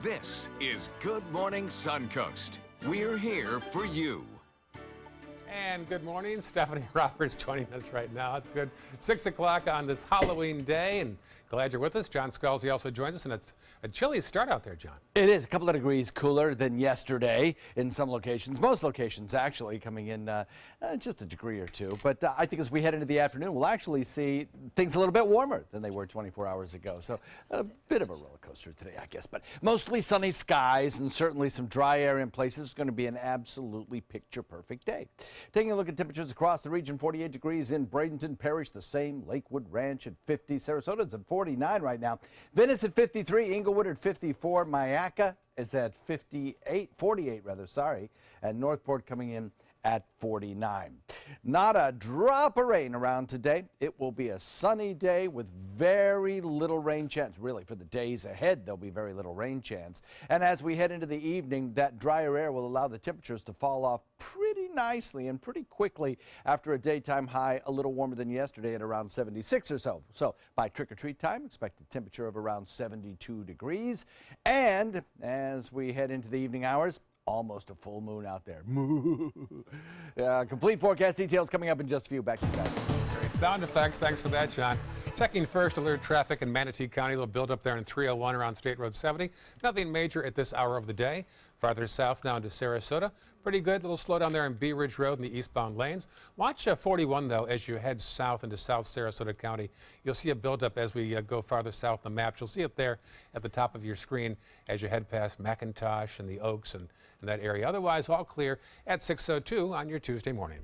This is Good Morning Suncoast. We're here for you. And good morning. Stephanie Roberts joining us right now. It's good. 6 o'clock on this Halloween day, and glad you're with us. John Scalzi also joins us, and it's a chilly start out there, John. It is a couple of degrees cooler than yesterday in some locations. Most locations actually coming in just a degree or two. But I think as we head into the afternoon, we'll actually see things a little bit warmer than they were 24 hours ago. So a bit of a roller coaster today, I guess. But mostly sunny skies and certainly some dry air in places. It's going to be an absolutely picture-perfect day. Taking a look at temperatures across the region, 48 degrees in Bradenton Parish, the same. Lakewood Ranch at 50. Sarasota's at 49 right now. Venice at 53. Inglewood at 54. Mayaca is at 48 rather, sorry. And Northport coming in at 49. Not a drop of rain around today. It will be a sunny day with very little rain chance. Really, for the days ahead, there'll be very little rain chance. And as we head into the evening, that drier air will allow the temperatures to fall off pretty nicely and pretty quickly after a daytime high a little warmer than yesterday at around 76 or so. So by trick-or-treat time, expect a temperature of around 72 degrees. And as we head into the evening hours, almost a full moon out there. Complete forecast details coming up in just a few. Back to you guys. Great sound effects. Thanks for that, John. Checking first alert traffic in Manatee County. They'll build up there in 301 around State Road 70. Nothing major at this hour of the day. Farther south now into Sarasota. Pretty good. Little slowdown there in Bee Ridge Road in the eastbound lanes. Watch 41, though, as you head south into South Sarasota County. You'll see a buildup as we go farther south in the maps. You'll see it there at the top of your screen as you head past McIntosh and the Oaks and that area. Otherwise, all clear at 6:02 on your Tuesday morning.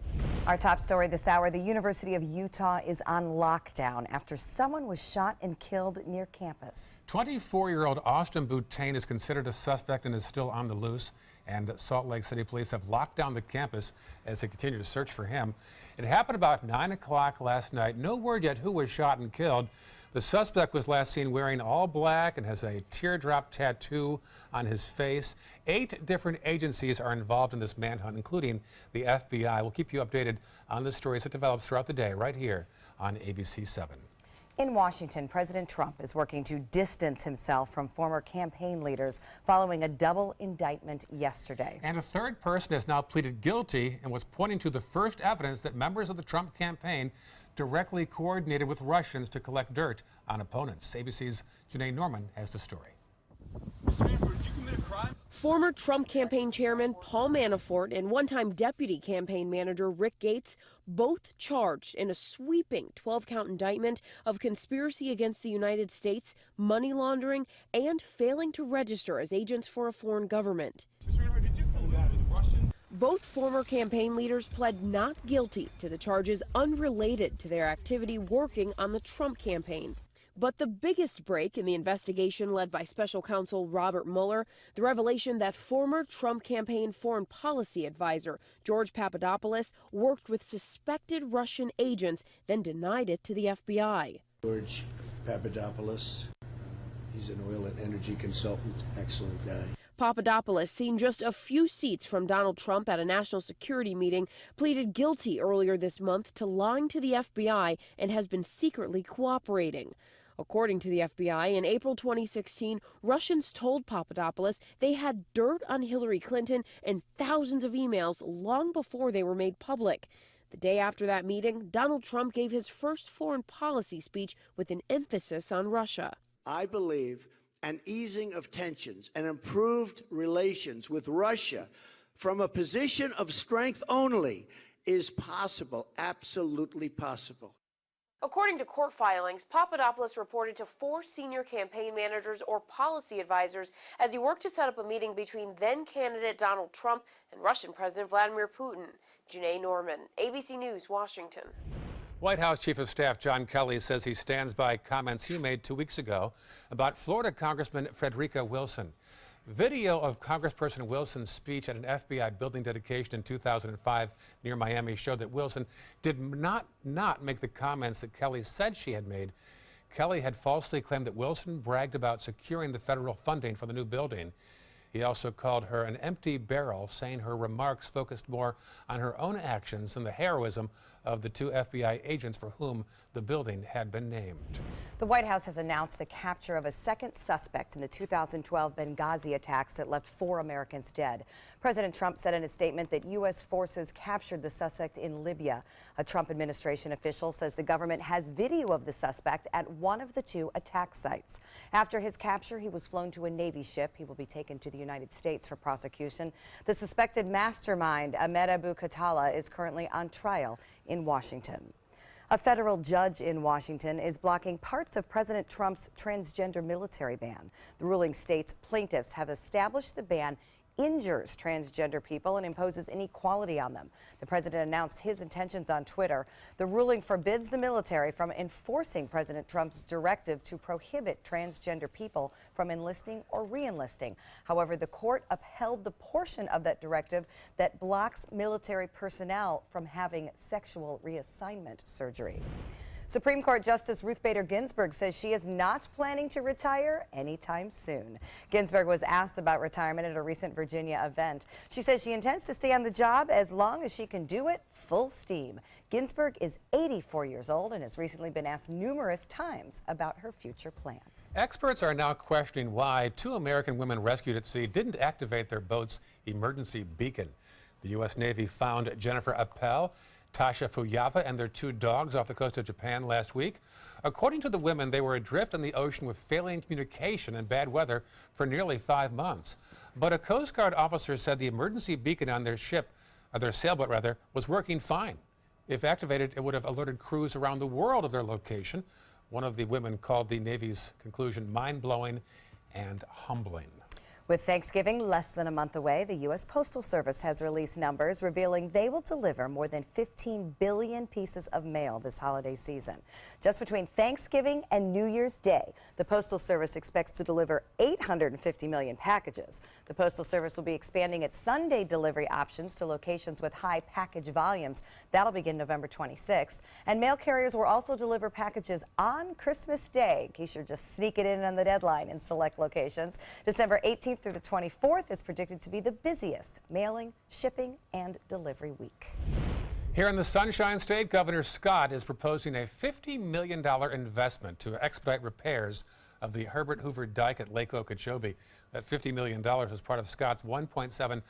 Our top story this hour, the University of Utah is on lockdown after someone was shot and killed near campus. 24-year-old Austin Boutain is considered a suspect and is still on the loose. And Salt Lake City police have locked down the campus as they continue to search for him. It happened about 9 o'clock last night. No word yet who was shot and killed. The suspect was last seen wearing all black and has a teardrop tattoo on his face. 8 different agencies are involved in this manhunt, including the FBI. We'll keep you updated on the stories that develops throughout the day right here on ABC 7. In Washington, President Trump is working to distance himself from former campaign leaders following a double indictment yesterday. And a third person has now pleaded guilty and was pointing to the first evidence that members of the Trump campaign directly coordinated with Russians to collect dirt on opponents. ABC's Janae Norman has the story. Mr. Manafort, did you commit a crime? Former Trump campaign chairman Paul Manafort and one-time deputy campaign manager Rick Gates both charged in a sweeping 12-count indictment of conspiracy against the United States, money laundering, and failing to register as agents for a foreign government. Mr. Manafort, did you collude with Russians? Both former campaign leaders pled not guilty to the charges unrelated to their activity working on the Trump campaign. But the biggest break in the investigation led by special counsel Robert Mueller, the revelation that former Trump campaign foreign policy advisor George Papadopoulos worked with suspected Russian agents, then denied it to the FBI. George Papadopoulos, he's an oil and energy consultant, excellent guy. Papadopoulos, seen just a few seats from Donald Trump at a national security meeting, pleaded guilty earlier this month to lying to the FBI and has been secretly cooperating. According to the FBI, in April 2016, Russians told Papadopoulos they had dirt on Hillary Clinton and thousands of emails long before they were made public. The day after that meeting, Donald Trump gave his first foreign policy speech with an emphasis on Russia. I believe an easing of tensions and improved relations with Russia from a position of strength only is possible, absolutely possible. According to court filings, Papadopoulos reported to 4 senior campaign managers or policy advisors as he worked to set up a meeting between then-candidate Donald Trump and Russian President Vladimir Putin. Janae Norman, ABC News, Washington. White House Chief of Staff John Kelly says he stands by comments he made 2 weeks ago about Florida Congressman Frederica Wilson. Video of Congressperson Wilson's speech at an FBI building dedication in 2005 near Miami showed that Wilson did not make the comments that Kelly said she had made. Kelly had falsely claimed that Wilson bragged about securing the federal funding for the new building. He also called her an empty barrel, saying her remarks focused more on her own actions than the heroism of the 2 FBI agents for whom the building had been named. The White House has announced the capture of a second suspect in the 2012 Benghazi attacks that left 4 Americans dead. President Trump said in a statement that U.S. forces captured the suspect in Libya. A Trump administration official says the government has video of the suspect at one of the 2 attack sites. After his capture, he was flown to a Navy ship. He will be taken to the United States for prosecution. The suspected mastermind, Ahmed Abu Khattala, is currently on trial in Washington. A federal judge in Washington is blocking parts of President Trump's transgender military ban. The ruling states plaintiffs have established the ban injures transgender people and imposes inequality on them. The president announced his intentions on Twitter. The ruling forbids the military from enforcing President Trump's directive to prohibit transgender people from enlisting or re-enlisting. However, the court upheld the portion of that directive that blocks military personnel from having sexual reassignment surgery. Supreme Court Justice Ruth Bader Ginsburg says she is not planning to retire anytime soon. Ginsburg was asked about retirement at a recent Virginia event. She says she intends to stay on the job as long as she can do it full steam. Ginsburg is 84 years old and has recently been asked numerous times about her future plans. Experts are now questioning why 2 American women rescued at sea didn't activate their boat's emergency beacon. The U.S. Navy found Jennifer Appel, Tasha Fuyava, and their 2 dogs off the coast of Japan last week. According to the women, they were adrift in the ocean with failing communication and bad weather for nearly 5 months. But a Coast Guard officer said the emergency beacon on their sailboat was working fine. If activated, it would have alerted crews around the world of their location. One of the women called the Navy's conclusion mind-blowing and humbling. With Thanksgiving less than a month away, the U.S. Postal Service has released numbers revealing they will deliver more than 15 billion pieces of mail this holiday season. Just between Thanksgiving and New Year's Day, the Postal Service expects to deliver 850 million packages. The Postal Service will be expanding its Sunday delivery options to locations with high package volumes. That'll begin November 26th. And mail carriers will also deliver packages on Christmas Day, in case you're just sneaking in on the deadline in select locations. December 18th through the 24th is predicted to be the busiest mailing, shipping, and delivery week. Here in the Sunshine State, Governor Scott is proposing a $50 million investment to expedite repairs of the Herbert Hoover Dike at Lake Okeechobee. That $50 million is part of Scott's $1.7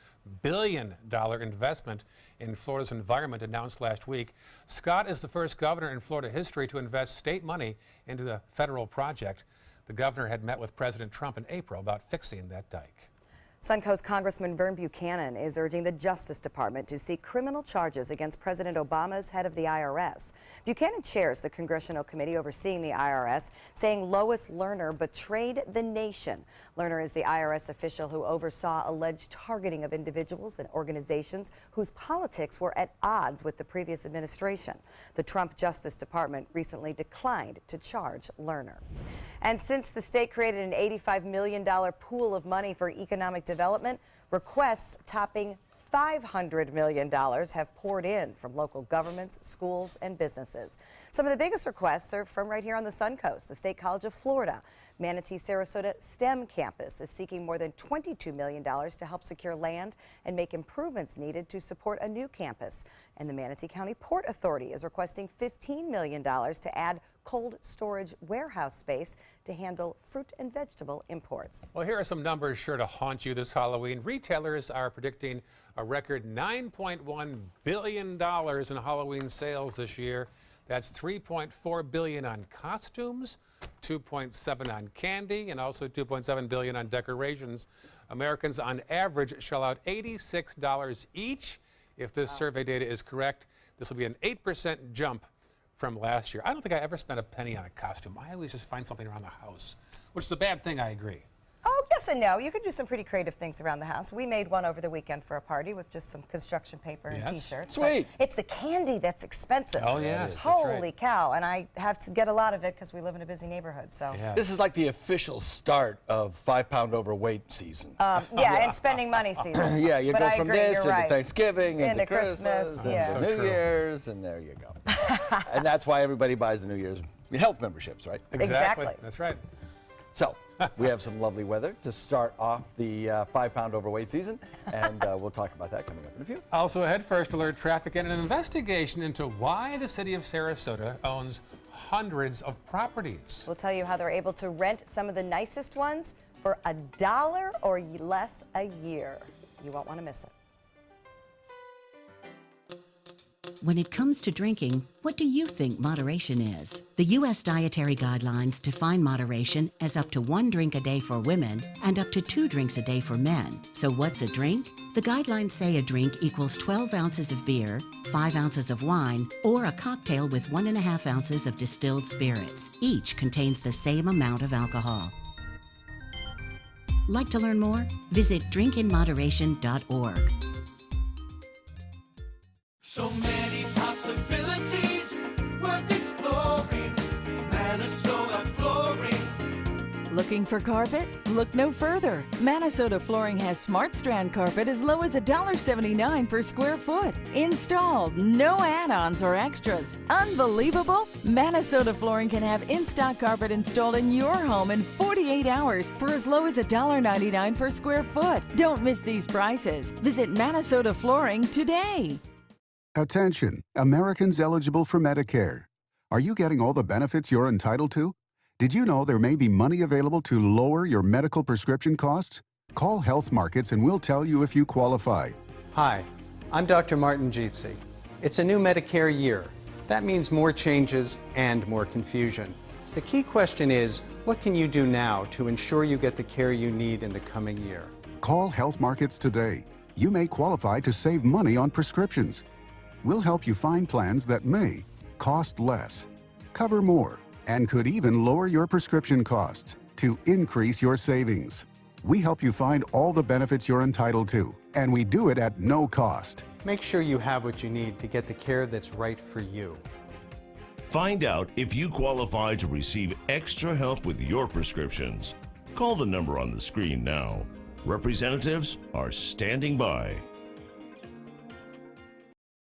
billion investment in Florida's environment announced last week. Scott is the first governor in Florida history to invest state money into the federal project. The governor had met with President Trump in April about fixing that dike. Suncoast Congressman Vern Buchanan is urging the Justice Department to seek criminal charges against President Obama's head of the IRS. Buchanan chairs the congressional committee overseeing the IRS, saying Lois Lerner betrayed the nation. Lerner is the IRS official who oversaw alleged targeting of individuals and organizations whose politics were at odds with the previous administration. The Trump Justice Department recently declined to charge Lerner. And since the state created an $85 million pool of money for economic development, requests topping $500 million have poured in from local governments, schools, and businesses. Some of the biggest requests are from right here on the Suncoast. The State College of Florida, Manatee Sarasota STEM campus is seeking more than $22 million to help secure land and make improvements needed to support a new campus. And the Manatee County Port Authority is requesting $15 million to add cold storage warehouse space to handle fruit and vegetable imports. Well, here are some numbers sure to haunt you this Halloween. Retailers are predicting a record $9.1 billion in Halloween sales this year. That's $3.4 billion on costumes, $2.7 on candy, and also $2.7 billion on decorations. Americans on average shell out $86 each. If this survey data is correct, this will be an 8% jump from last year. I don't think I ever spent a penny on a costume. I always just find something around the house, which is a bad thing, I agree. Oh, yes and no. You can do some pretty creative things around the house. We made one over the weekend for a party with just some construction paper and T-shirts. Sweet. It's the candy that's expensive. Oh, yes. Holy cow. And I have to get a lot of it because we live in a busy neighborhood. So. Yeah. This is like the official start of 5-pound overweight season. Yeah, and spending money season. Yeah, you But go I from agree, this you're into right. Thanksgiving, Into into Christmas, Christmas, yeah. into So New true. Year's, and there you go. And that's why everybody buys the New Year's health memberships, right? Exactly. That's right. So we have some lovely weather to start off the 5-pound overweight season, and we'll talk about that coming up in a few. Also ahead, first alert traffic and an investigation into why the city of Sarasota owns hundreds of properties. We'll tell you how they're able to rent some of the nicest ones for $1 or less a year. You won't want to miss it. When it comes to drinking, what do you think moderation is? The U.S. Dietary Guidelines define moderation as up to 1 drink a day for women and up to 2 drinks a day for men. So what's a drink? The guidelines say a drink equals 12 ounces of beer, 5 ounces of wine, or a cocktail with 1.5 ounces of distilled spirits. Each contains the same amount of alcohol. Like to learn more? Visit drinkinmoderation.org. So many possibilities worth exploring. Minnesota Flooring. Looking for carpet? Look no further. Minnesota Flooring has Smart Strand carpet as low as $1.79 per square foot. Installed, no add-ons or extras. Unbelievable? Minnesota Flooring can have in-stock carpet installed in your home in 48 hours for as low as $1.99 per square foot. Don't miss these prices. Visit Minnesota Flooring today. Attention, Americans eligible for Medicare. Are you getting all the benefits you're entitled to? Did you know there may be money available to lower your medical prescription costs? Call Health Markets and we'll tell you if you qualify. Hi, I'm Dr. Martin Jeetsi. It's a new Medicare year. That means more changes and more confusion. The key question is, what can you do now to ensure you get the care you need in the coming year? Call Health Markets today. You may qualify to save money on prescriptions. We'll help you find plans that may cost less, cover more, and could even lower your prescription costs to increase your savings. We help you find all the benefits you're entitled to, and we do it at no cost. Make sure you have what you need to get the care that's right for you. Find out if you qualify to receive extra help with your prescriptions. Call the number on the screen now. Representatives are standing by.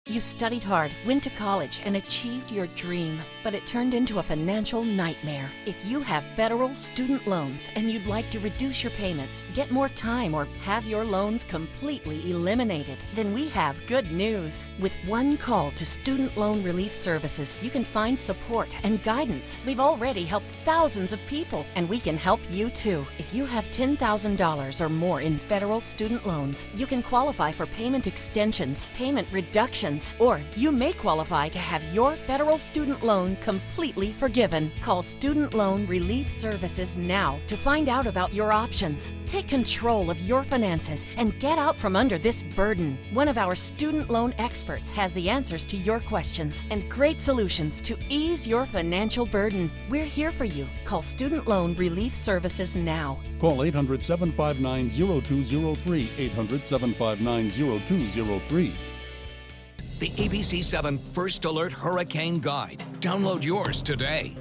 You studied hard, went to college, and achieved your dream, but it turned into a financial nightmare. If you have federal student loans and you'd like to reduce your payments, get more time, or have your loans completely eliminated, then we have good news. With one call to Student Loan Relief Services, you can find support and guidance. We've already helped thousands of people, and we can help you too. If you have $10,000 or more in federal student loans, you can qualify for payment extensions, payment reductions, or you may qualify to have your federal student loan completely forgiven. Call Student Loan Relief Services now to find out about your options. Take control of your finances and get out from under this burden. One of our student loan experts has the answers to your questions and great solutions to ease your financial burden. We're here for you. Call Student Loan Relief Services now. Call 800-759-0203, 800-759-0203. The ABC 7 First Alert Hurricane Guide. Download yours today.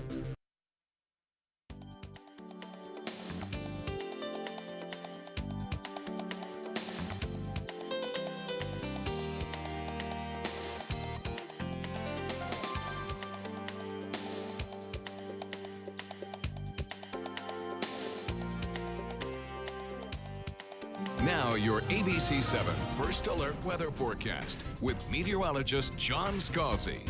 Now, your ABC 7 First Alert weather forecast with meteorologist John Scalzi.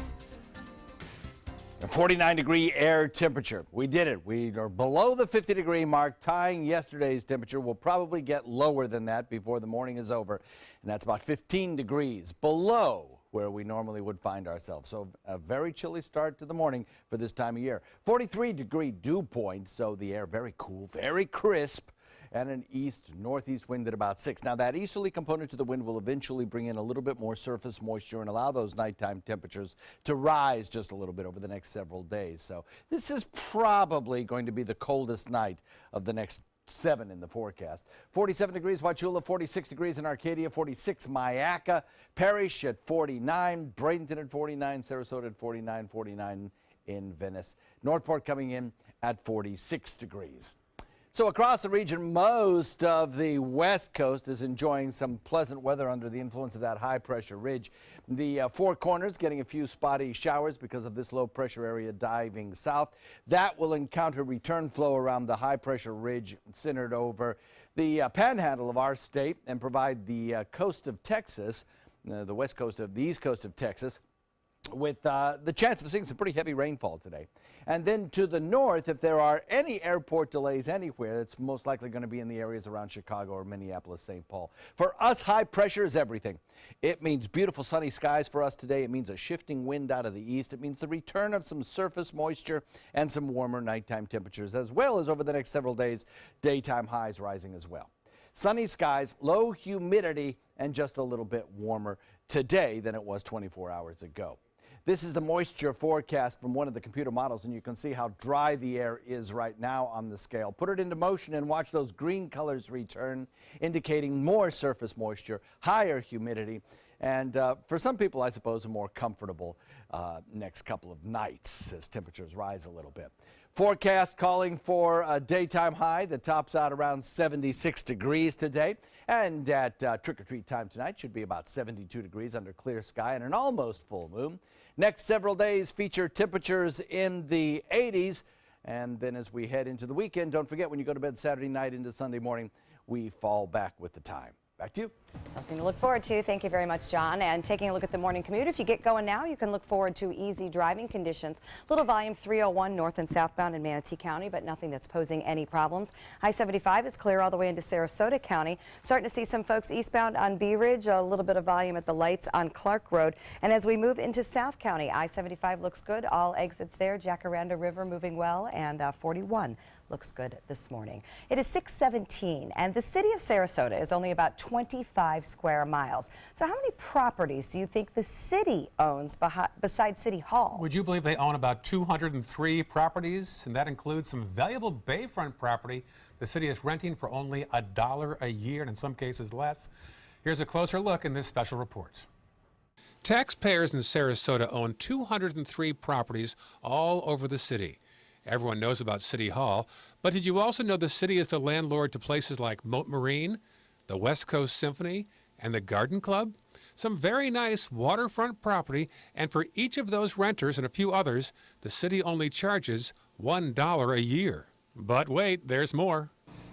A 49-degree air temperature. We did it. We are below the 50-degree mark, tying yesterday's temperature. We'll probably get lower than that before the morning is over, and that's about 15 degrees below where we normally would find ourselves. So a very chilly start to the morning for this time of year. 43-degree dew point, so the air very cool, very crisp, and an east-northeast wind at about 6. Now, that easterly component to the wind will eventually bring in a little bit more surface moisture and allow those nighttime temperatures to rise just a little bit over the next several days. So this is probably going to be the coldest night of the next 7 in the forecast. 47 degrees Wauchula, 46 degrees in Arcadia, 46 Myakka, Parrish at 49, Bradenton at 49, Sarasota at 49, 49 in Venice. Northport coming in at 46 degrees. So across the region, most of the west coast is enjoying some pleasant weather under the influence of that high pressure ridge. The Four Corners getting a few spotty showers because of this low pressure area diving south. That will encounter return flow around the high pressure ridge centered over the panhandle of our state and provide the coast of Texas, the west coast of the east coast of Texas, with the chance of seeing some pretty heavy rainfall today. And then to the north, if there are any airport delays anywhere, it's most likely going to be in the areas around Chicago or Minneapolis, St. Paul. For us, high pressure is everything. It means beautiful sunny skies for us today. It means a shifting wind out of the east. It means the return of some surface moisture and some warmer nighttime temperatures, as well as over the next several days, daytime highs rising as well. Sunny skies, low humidity, and just a little bit warmer today than it was 24 hours ago. This is the moisture forecast from one of the computer models, and you can see how dry the air is right now on the scale. Put it into motion and watch those green colors return, indicating more surface moisture, higher humidity, and for some people, I suppose, a more comfortable next couple of nights as temperatures rise a little bit. Forecast calling for a daytime high that tops out around 76 degrees today. And at trick-or-treat time tonight should be about 72 degrees under clear sky and an almost full moon. Next several days feature temperatures in the 80s. And then as we head into the weekend, don't forget when you go to bed Saturday night into Sunday morning, we fall back with the time. Back to you. Something to look forward to. Thank you very much, John. And taking a look at the morning commute, if you get going now, you can look forward to easy driving conditions. Little volume 301 north and southbound in Manatee County, but nothing that's posing any problems. I-75 is clear all the way into Sarasota County. Starting to see some folks eastbound on Bee Ridge, a little bit of volume at the lights on Clark Road. And as we move into South County, I-75 looks good. All exits there. Jacaranda River moving well, and 41 looks good this morning. It is 6:17, and the city of Sarasota is only about 25 square miles. So how many properties do you think the city owns besides City Hall? Would you believe they own about 203 properties? And that includes some valuable bayfront property the city is renting for only $1 a year, and in some cases less. Here's a closer look in this special report. Taxpayers in Sarasota own 203 properties all over the city. Everyone knows about City Hall, but did you also know the city is the landlord to places like Moat Marine, the West Coast Symphony, and the Garden Club? Some very nice waterfront property, and for each of those renters and a few others, the city only charges $1 a year. But wait, there's more.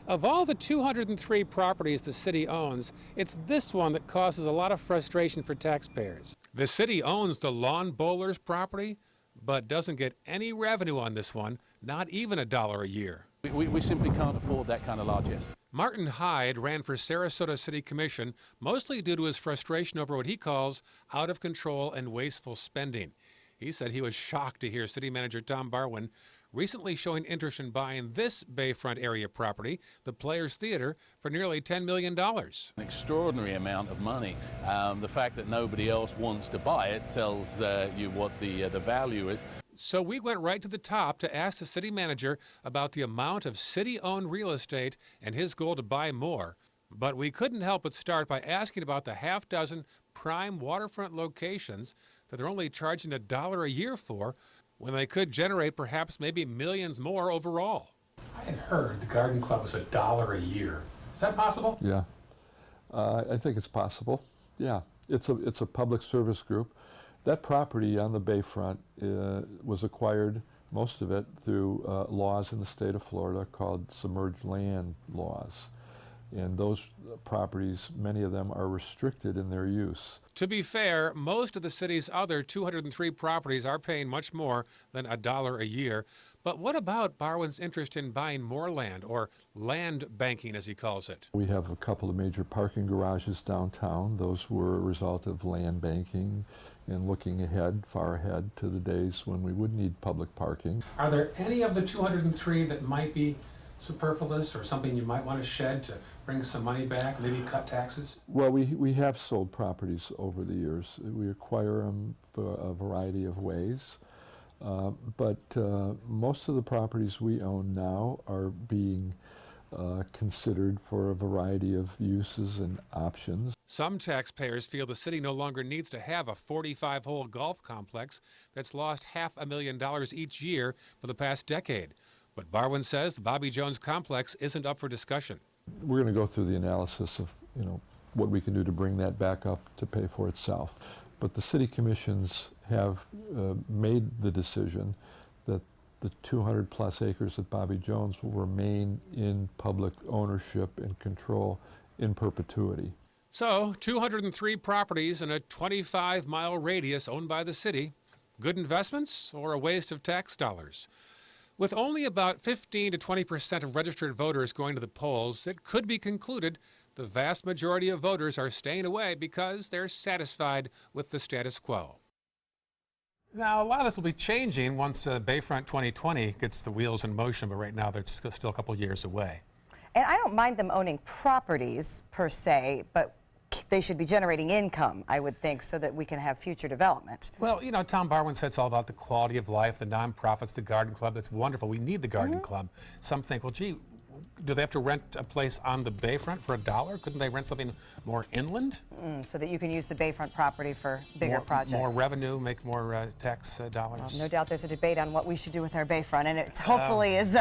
Of all the 203 properties the city owns, it's this one that causes a lot of frustration for taxpayers. The city owns the Lawn Bowlers property, but doesn't get any revenue on this one, not even $1 a year. We simply can't afford that kind of largesse. Martin Hyde ran for Sarasota City Commission, mostly due to his frustration over what he calls out of control and wasteful spending. He said he was shocked to hear City Manager Tom Barwin recently showing interest in buying this bayfront area property, the Players Theater, for nearly $10 million. An extraordinary amount of money. The fact that nobody else wants to buy it tells you what the value is. So we went right to the top to ask the city manager about the amount of city-owned real estate and his goal to buy more. But we couldn't help but start by asking about the half-dozen prime waterfront locations that they're only charging $1 a year for, when they could generate perhaps maybe millions more overall. I had heard the Garden Club was $1 a year. Is that possible? Yeah, I think it's possible. Yeah, it's a public service group. That property on the bayfront was acquired, most of it, through laws in the state of Florida called submerged land laws. And those properties, many of them are restricted in their use. To be fair, most of the city's other 203 properties are paying much more than $1 a year. But what about Barwin's interest in buying more land, or land banking as he calls it? We have a couple of major parking garages downtown. Those were a result of land banking and looking ahead, far ahead, to the days when we would need public parking. Are there any of the 203 that might be superfluous or something you might want to shed to bring some money back, maybe cut taxes? Well, we have sold properties over the years. We acquire them for a variety of ways. But most of the properties we own now are being considered for a variety of uses and options. Some taxpayers feel the city no longer needs to have a 45-hole golf complex that's lost $500,000 each year for the past decade. But Barwin says the Bobby Jones complex isn't up for discussion. We're going to go through the analysis of, what we can do to bring that back up to pay for itself. But the city commissions have made the decision that the 200 plus acres at Bobby Jones will remain in public ownership and control in perpetuity. So 203 properties in a 25-mile radius owned by the city. Good investments or a waste of tax dollars? With only about 15 to 20% of registered voters going to the polls, it could be concluded the vast majority of voters are staying away because they're satisfied with the status quo. Now, a lot of this will be changing once Bayfront 2020 gets the wheels in motion, but right now they're still a couple years away. And I don't mind them owning properties per se, but they should be generating income, I would think, so that we can have future development. Well, Tom Barwin said it's all about the quality of life, the nonprofits, the garden club. That's wonderful. We need the garden club. Some think, well, gee, do they have to rent a place on the bayfront for $1? Couldn't they rent something more inland? So that you can use the bayfront property for bigger projects. More revenue, make more tax dollars. Well, no doubt there's a debate on what we should do with our bayfront, and it hopefully is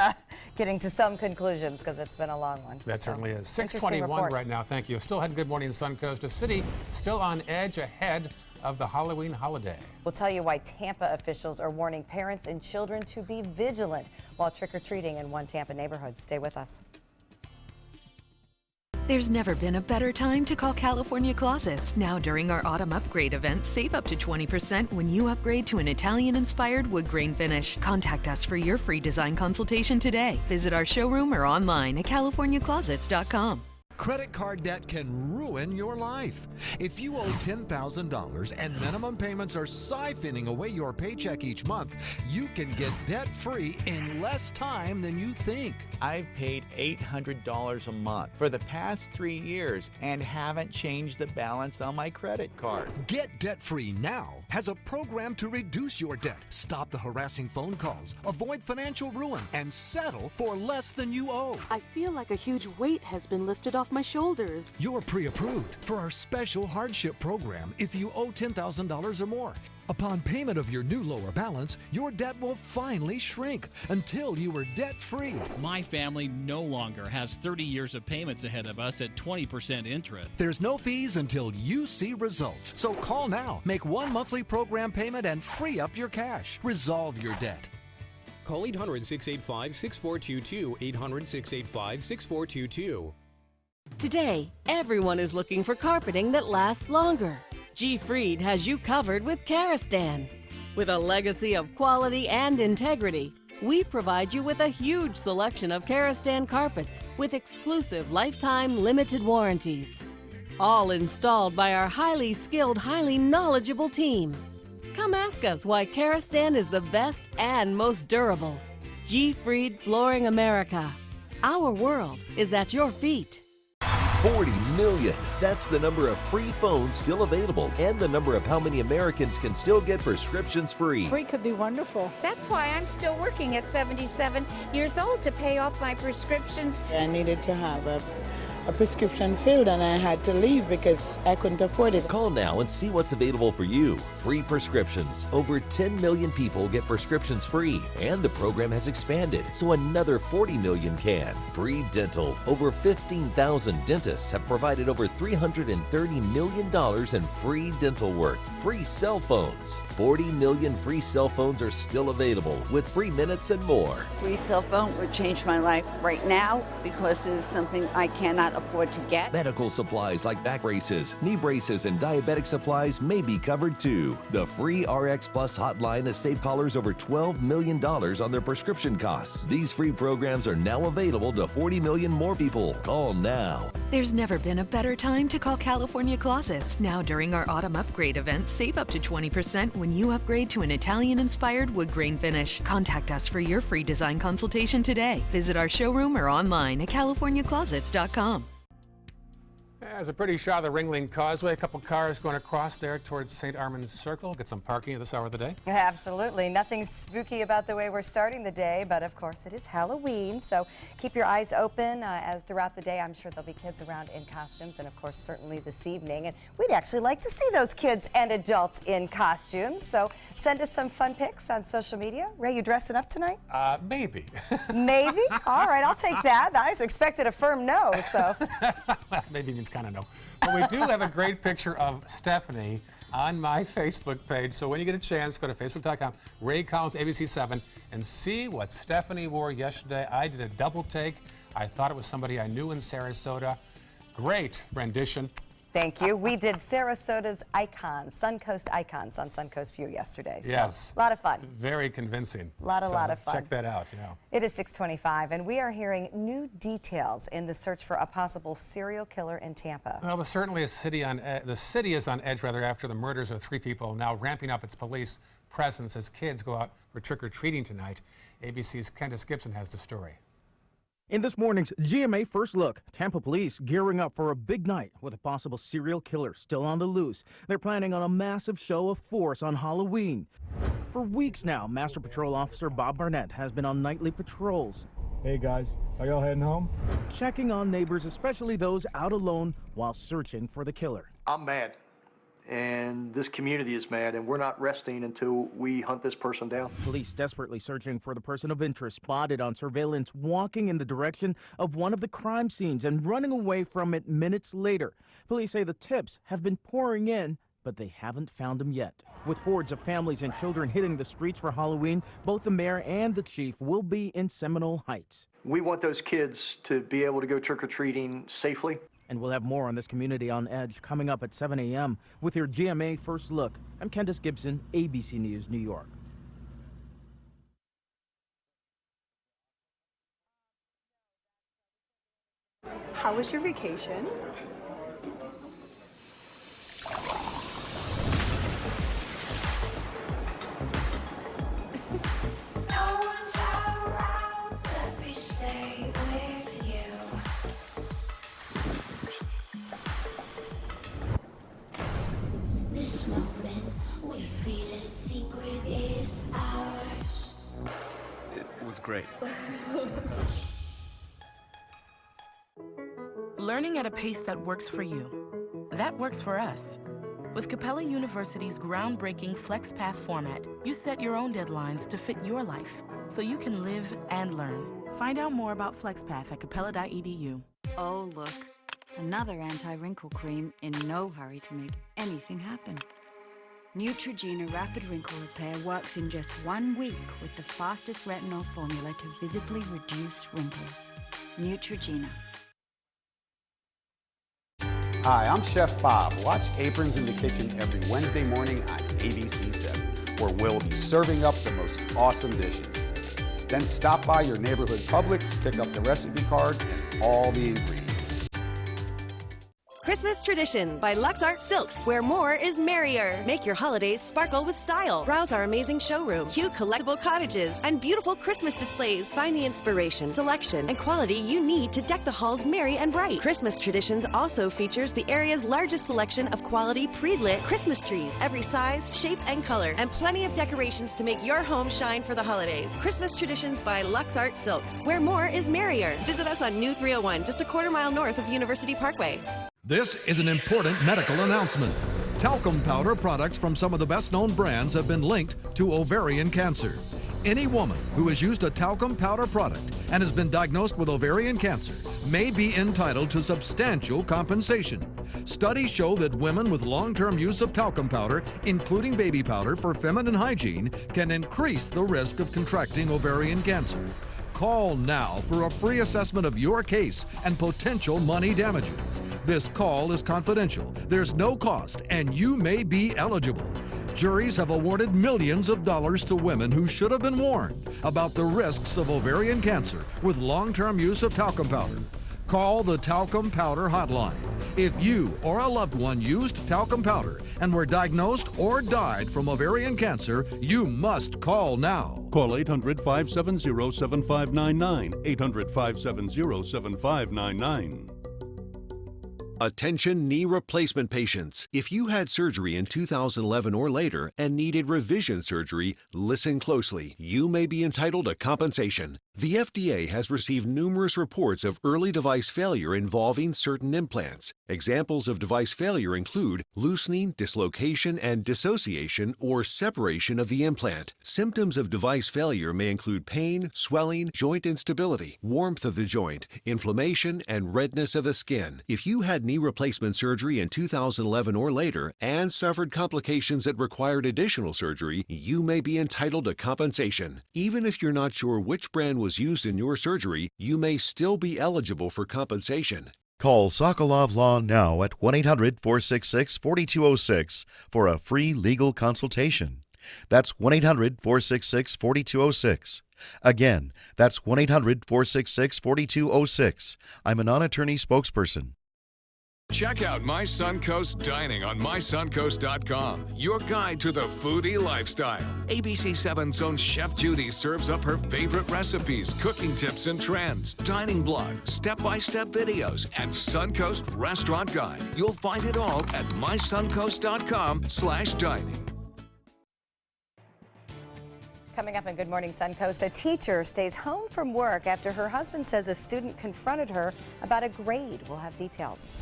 getting to some conclusions because it's been a long one. That certainly is. 6:21 right now. Thank you. Still had Good Morning Suncoast. A city still on edge ahead of the Halloween holiday. We'll tell you why Tampa officials are warning parents and children to be vigilant while trick-or-treating in one Tampa neighborhood. Stay with us. There's never been a better time to call California Closets. Now during our autumn upgrade event, save up to 20% when you upgrade to an Italian-inspired wood grain finish. Contact us for your free design consultation today. Visit our showroom or online at californiaclosets.com. Credit card debt can ruin your life. If you owe $10,000 and minimum payments are siphoning away your paycheck each month, you can get debt-free in less time than you think. I've paid $800 a month for the past 3 years and haven't changed the balance on my credit card. Get debt-free now has a program to reduce your debt, stop the harassing phone calls, avoid financial ruin, and settle for less than you owe. I feel like a huge weight has been lifted off my shoulders. You're pre-approved for our special hardship program if you owe $10,000 or more. Upon payment of your new lower balance, your debt will finally shrink until you are debt-free. My family no longer has 30 years of payments ahead of us at 20% interest. There's no fees until you see results. So call now, make one monthly program payment, and free up your cash. Resolve your debt. Call 800-685-6422, 800-685-6422. Today, everyone is looking for carpeting that lasts longer. G. Fried has you covered with Karastan. With a legacy of quality and integrity, we provide you with a huge selection of Karastan carpets with exclusive lifetime limited warranties. All installed by our highly skilled, highly knowledgeable team. Come ask us why Karastan is the best and most durable. G. Fried Flooring America. Our world is at your feet. 40 million. That's the number of free phones still available and the number of how many Americans can still get prescriptions free. Free could be wonderful. That's why I'm still working at 77 years old to pay off my prescriptions. I needed to have a prescription filled and I had to leave because I couldn't afford it. Call now and see what's available for you. Free prescriptions. Over 10 million people get prescriptions free, and the program has expanded so another 40 million can. Free dental. Over 15,000 dentists have provided over $330 million in free dental work. Free cell phones. 40 million free cell phones are still available with free minutes and more. Free cell phone would change my life right now because it is something I cannot afford to get. Medical supplies like back braces, knee braces, and diabetic supplies may be covered too. The free RX Plus hotline has saved callers over $12 million on their prescription costs. These free programs are now available to 40 million more people. Call now. There's never been a better time to call California Closets. Now during our autumn upgrade event, save up to 20% when you upgrade to an Italian-inspired wood grain finish. Contact us for your free design consultation today. Visit our showroom or online at californiaclosets.com. There's a pretty shot of the Ringling Causeway. A couple cars going across there towards St. Armand's Circle. Get some parking at this hour of the day. Absolutely. Nothing spooky about the way we're starting the day, but of course it is Halloween, so keep your eyes open as throughout the day. I'm sure there'll be kids around in costumes, and of course certainly this evening. And we'd actually like to see those kids and adults in costumes, so send us some fun pics on social media. Ray, you dressing up tonight? Maybe. Maybe? All right, I'll take that. I expected a firm no, so. Maybe means kind of no. But we do have a great picture of Stephanie on my Facebook page. So when you get a chance, go to facebook.com, Ray Collins ABC7, and see what Stephanie wore yesterday. I did a double take. I thought it was somebody I knew in Sarasota. Great rendition. Thank you. We did Sarasota's icons, Suncoast icons on Suncoast View yesterday. So Yes. a lot of fun. Very convincing. A lot of fun. Check that out, yeah. It is 6:25, and we are hearing new details in the search for a possible serial killer in Tampa. Well, there's certainly the city is on edge rather after the murders of 3 people, now ramping up its police presence as kids go out for trick-or-treating tonight. ABC's Candace Gibson has the story. In this morning's GMA First Look, Tampa police gearing up for a big night with a possible serial killer still on the loose. They're planning on a massive show of force on Halloween. For weeks now, Master Patrol Officer Bob Barnett has been on nightly patrols. Hey guys, are y'all heading home? Checking on neighbors, especially those out alone, while searching for the killer. I'm mad, and this community is mad, and we're not resting until we hunt this person down. Police desperately searching for the person of interest spotted on surveillance walking in the direction of one of the crime scenes and running away from it minutes later. Police say the tips have been pouring in, but they haven't found him yet. With hordes of families and children hitting the streets for Halloween, both the mayor and the chief will be in Seminole Heights. We want those kids to be able to go trick-or-treating safely. And we'll have more on this community on edge coming up at 7 a.m. with your GMA First Look. I'm Candace Gibson, ABC News, New York. How was your vacation? This moment, we feel it, secret is ours. It was great. Learning at a pace that works for you. That works for us. With Capella University's groundbreaking FlexPath format, you set your own deadlines to fit your life, so you can live and learn. Find out more about FlexPath at capella.edu. Oh, look. Another anti-wrinkle cream in no hurry to make anything happen. Neutrogena Rapid Wrinkle Repair works in just 1 week with the fastest retinol formula to visibly reduce wrinkles. Neutrogena. Hi, I'm Chef Bob. Watch Aprons in the Kitchen every Wednesday morning on ABC7, where we'll be serving up the most awesome dishes. Then stop by your neighborhood Publix, pick up the recipe card and all the ingredients. Christmas Traditions by Lux Art Silks, where more is merrier. Make your holidays sparkle with style. Browse our amazing showroom, cute collectible cottages, and beautiful Christmas displays. Find the inspiration, selection, and quality you need to deck the halls merry and bright. Christmas Traditions also features the area's largest selection of quality pre-lit Christmas trees, every size, shape, and color, and plenty of decorations to make your home shine for the holidays. Christmas Traditions by Lux Art Silks, where more is merrier. Visit us on New 301, just a quarter-mile north of University Parkway. This is an important medical announcement. Talcum powder products from some of the best-known brands have been linked to ovarian cancer. Any woman who has used a talcum powder product and has been diagnosed with ovarian cancer may be entitled to substantial compensation. Studies show that women with long-term use of talcum powder, including baby powder for feminine hygiene, can increase the risk of contracting ovarian cancer. Call now for a free assessment of your case and potential money damages. This call is confidential, there's no cost, and you may be eligible. Juries have awarded millions of dollars to women who should have been warned about the risks of ovarian cancer with long-term use of talcum powder. Call the Talcum Powder Hotline. If you or a loved one used talcum powder and were diagnosed or died from ovarian cancer, you must call now. Call 800-570-7599, 800-570-7599. Attention knee replacement patients. If you had surgery in 2011 or later and needed revision surgery, listen closely. You may be entitled to compensation. The FDA has received numerous reports of early device failure involving certain implants. Examples of device failure include loosening, dislocation, and dissociation or separation of the implant. Symptoms of device failure may include pain, swelling, joint instability, warmth of the joint, inflammation, and redness of the skin. If you had knee replacement surgery in 2011 or later and suffered complications that required additional surgery, you may be entitled to compensation. Even if you're not sure which brand was used in your surgery, you may still be eligible for compensation. Call Sokolov Law now at 1-800-466-4206 for a free legal consultation. That's 1-800-466-4206. Again, that's 1-800-466-4206. I'm a non-attorney spokesperson. Check out My Suncoast Dining on mysuncoast.com, your guide to the foodie lifestyle. ABC 7's own Chef Judy serves up her favorite recipes, cooking tips and trends, dining blog, step-by-step videos, and Suncoast Restaurant Guide. You'll find it all at mysuncoast.com/dining. Coming up on Good Morning Suncoast, a teacher stays home from work after her husband says a student confronted her about a grade. We'll have details.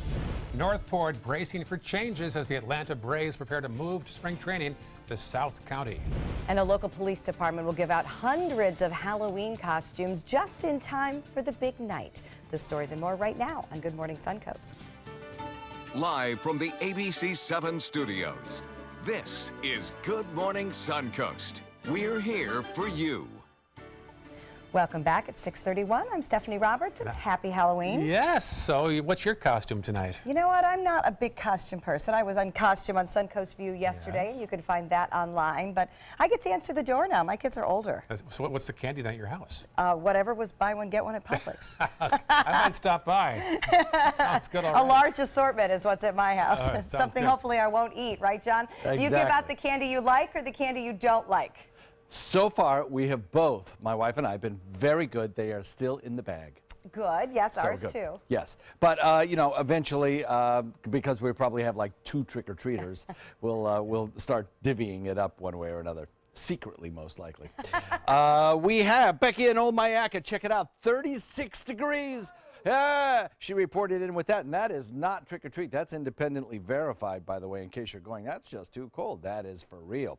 Northport bracing for changes as the Atlanta Braves prepare to move to spring training to South County. And a local police department will give out hundreds of Halloween costumes just in time for the big night. The stories and more right now on Good Morning Suncoast. Live from the ABC 7 studios, this is Good Morning Suncoast. We're here for you. Welcome back at 6:31. I'm Stephanie Roberts, and happy Halloween. Yes. So what's your costume tonight? You know what? I'm not a big costume person. I was on costume on Suncoast View yesterday, and you can find that online. But I get to answer the door now. My kids are older. So what's the candy night at your house? Whatever was buy one, get one at Publix. I might stop by. Sounds good already. A large assortment is what's at my house. Something good. hopefully I won't eat, right, John? Exactly. Do you give out the candy you like or the candy you don't like? So far, we have both, my wife and I, been very good. They are still in the bag. Good. Yes, So ours good. too. Yes. But, you know, eventually, because we probably have like 2 trick-or-treaters, we'll start divvying it up one way or another. Secretly, most likely. We have Becky in Old Myakka. Check it out. 36 degrees. She reported in with that, and that is not trick-or-treat. That's independently verified, by the way, in case you're going, that's just too cold. That is for real.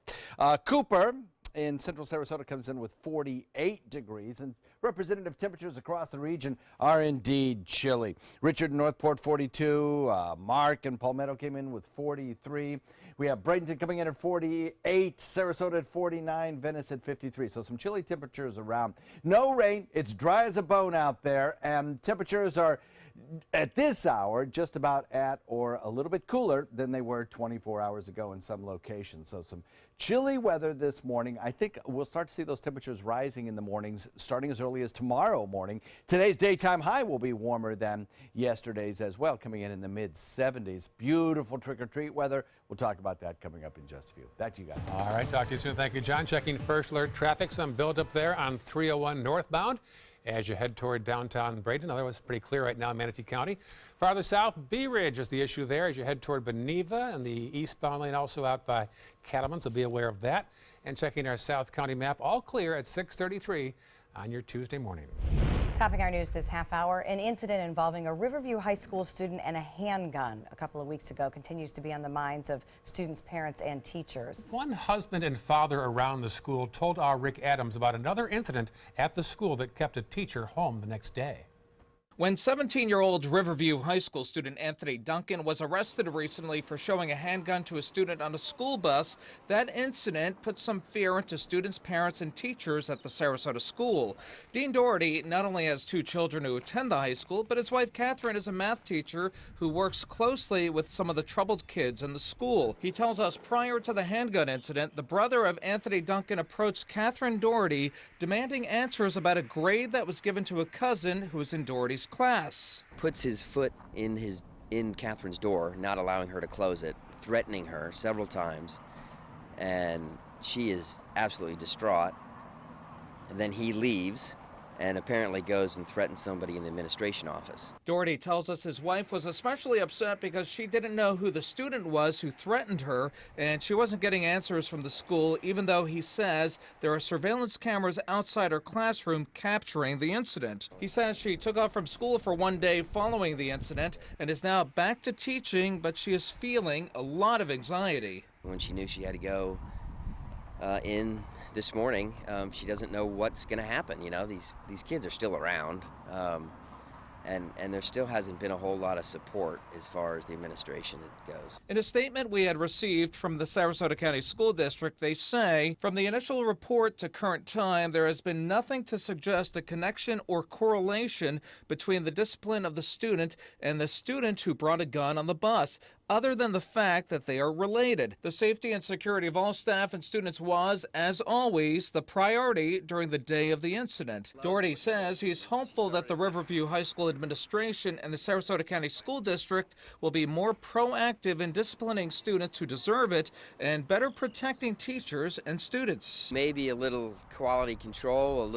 Cooper in central Sarasota comes in with 48 degrees, and representative temperatures across the region are indeed chilly. Richard in Northport, 42. Mark and Palmetto came in with 43. We have Bradenton coming in at 48, Sarasota at 49, Venice at 53. So some chilly temperatures around. No rain. It's dry as a bone out there, and temperatures are at this hour just about at or a little bit cooler than they were 24 hours ago in some locations. So some chilly weather this morning. I think we'll start to see those temperatures rising in the mornings starting as early as tomorrow morning. Today's daytime high will be warmer than yesterday's as well, coming in the mid-70s. Beautiful trick-or-treat weather. We'll talk about that coming up in just a few. Back to you guys. All right, talk to you soon. Thank you, John. Checking first alert traffic. Some buildup there on 301 northbound as you head toward downtown Bradenton. Otherwise, pretty clear right now in Manatee County. Farther south, Bee Ridge is the issue there as you head toward Beneva, and the eastbound lane also out by Cattleman, so be aware of that. And checking our South County map, all clear at 6:33 on your Tuesday morning. Topping our news this half hour, an incident involving a Riverview High School student and a handgun a couple of weeks ago continues to be on the minds of students, parents, and teachers. One husband and father around the school told our Rick Adams about another incident at the school that kept a teacher home the next day. When 17-year-old Riverview High School student Anthony Duncan was arrested recently for showing a handgun to a student on a school bus, that incident put some fear into students, parents, and teachers at the Sarasota school. Dean Doherty not only has 2 children who attend the high school, but his wife Catherine is a math teacher who works closely with some of the troubled kids in the school. He tells us prior to the handgun incident, the brother of Anthony Duncan approached Catherine Doherty demanding answers about a grade that was given to a cousin who was in Doherty's class. Puts his foot in Catherine's door, not allowing her to close it, threatening her several times, and she is absolutely distraught. And then he leaves, and apparently goes and threatens somebody in the administration office. Doherty tells us his wife was especially upset because she didn't know who the student was who threatened her, and she wasn't getting answers from the school, even though he says there are surveillance cameras outside her classroom capturing the incident. He says she took off from school for one day following the incident and is now back to teaching, but she is feeling a lot of anxiety. When she knew she had to go in this morning, she doesn't know what's going to happen. You know, these kids are still around, and there still hasn't been a whole lot of support as far as the administration goes. In a statement we had received from the Sarasota County School District, they say, from the initial report to current time, there has been nothing to suggest a connection or correlation between the discipline of the student and the student who brought a gun on the bus, other than the fact that they are related. The safety and security of all staff and students was, as always, the priority during the day of the incident. Doherty says he's hopeful that the Riverview High School administration and the Sarasota County School District will be more proactive in disciplining students who deserve it and better protecting teachers and students. Maybe a little quality control, a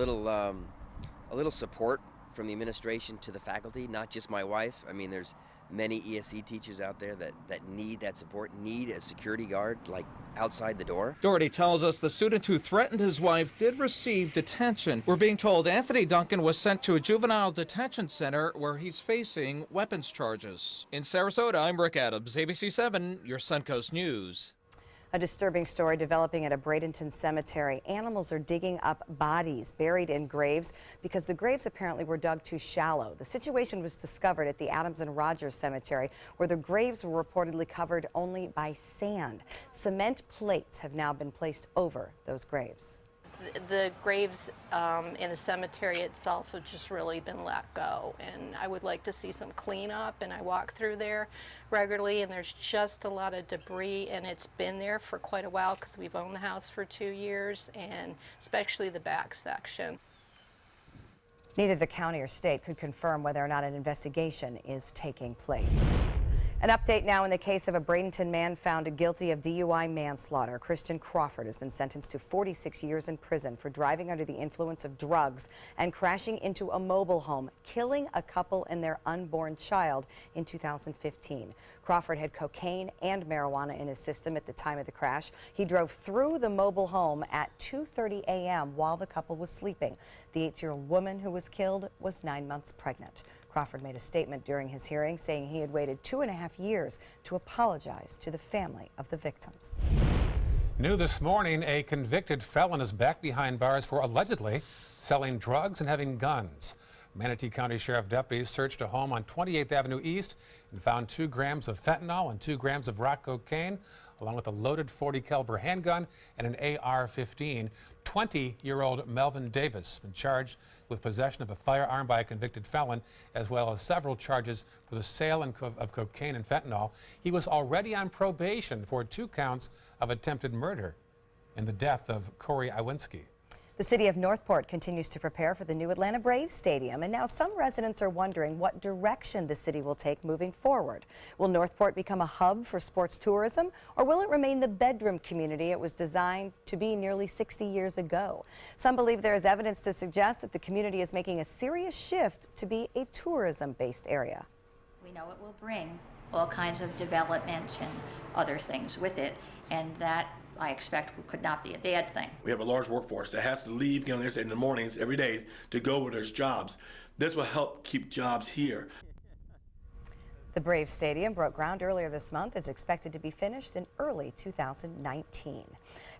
little support from the administration to the faculty, not just my wife. I mean, there's many ESC teachers out there that need that support, need a security guard like outside the door. Doherty tells us the student who threatened his wife did receive detention. We're being told Anthony Duncan was sent to a juvenile detention center where he's facing weapons charges. In Sarasota, I'm Rick Adams, ABC 7, your Suncoast News. A disturbing story developing at a Bradenton cemetery. Animals are digging up bodies buried in graves because the graves apparently were dug too shallow. The situation was discovered at the Adams and Rogers Cemetery, where the graves were reportedly covered only by sand. Cement plates have now been placed over those graves. The graves in the cemetery itself have just really been let go, and I would like to see some cleanup. And I walk through there regularly, and there's just a lot of debris, and it's been there for quite a while because we've owned the house for 2 years, and especially the back section. Neither the county or state could confirm whether or not an investigation is taking place. An update now in the case of a Bradenton man found guilty of DUI manslaughter. Christian Crawford has been sentenced to 46 years in prison for driving under the influence of drugs and crashing into a mobile home, killing a couple and their unborn child in 2015. Crawford had cocaine and marijuana in his system at the time of the crash. He drove through the mobile home at 2:30 a.m. while the couple was sleeping. The 8-year-old woman who was killed was 9 months pregnant. Crawford made a statement during his hearing saying he had waited 2.5 years to apologize to the family of the victims. New this morning, a convicted felon is back behind bars for allegedly selling drugs and having guns. Manatee County Sheriff deputies searched a home on 28th Avenue East and found 2 grams of fentanyl and 2 grams of rock cocaine, along with a loaded .40 caliber handgun and an AR-15. 20-year-old Melvin Davis been charged with possession of a firearm by a convicted felon, as well as several charges for the sale of cocaine and fentanyl. He was already on probation for 2 counts of attempted murder in the death of Corey Iwinski. The city of Northport continues to prepare for the new Atlanta Braves stadium, and now some residents are wondering what direction the city will take moving forward. Will Northport become a hub for sports tourism, or will it remain the bedroom community it was designed to be nearly 60 years ago? Some believe there is evidence to suggest that the community is making a serious shift to be a tourism-based area. We know it will bring all kinds of development and other things with it, and that I expect could not be a bad thing. We have a large workforce that has to leave, get on the interstate in the mornings every day to go where there's jobs. This will help keep jobs here. The Braves Stadium broke ground earlier this month. It's expected to be finished in early 2019.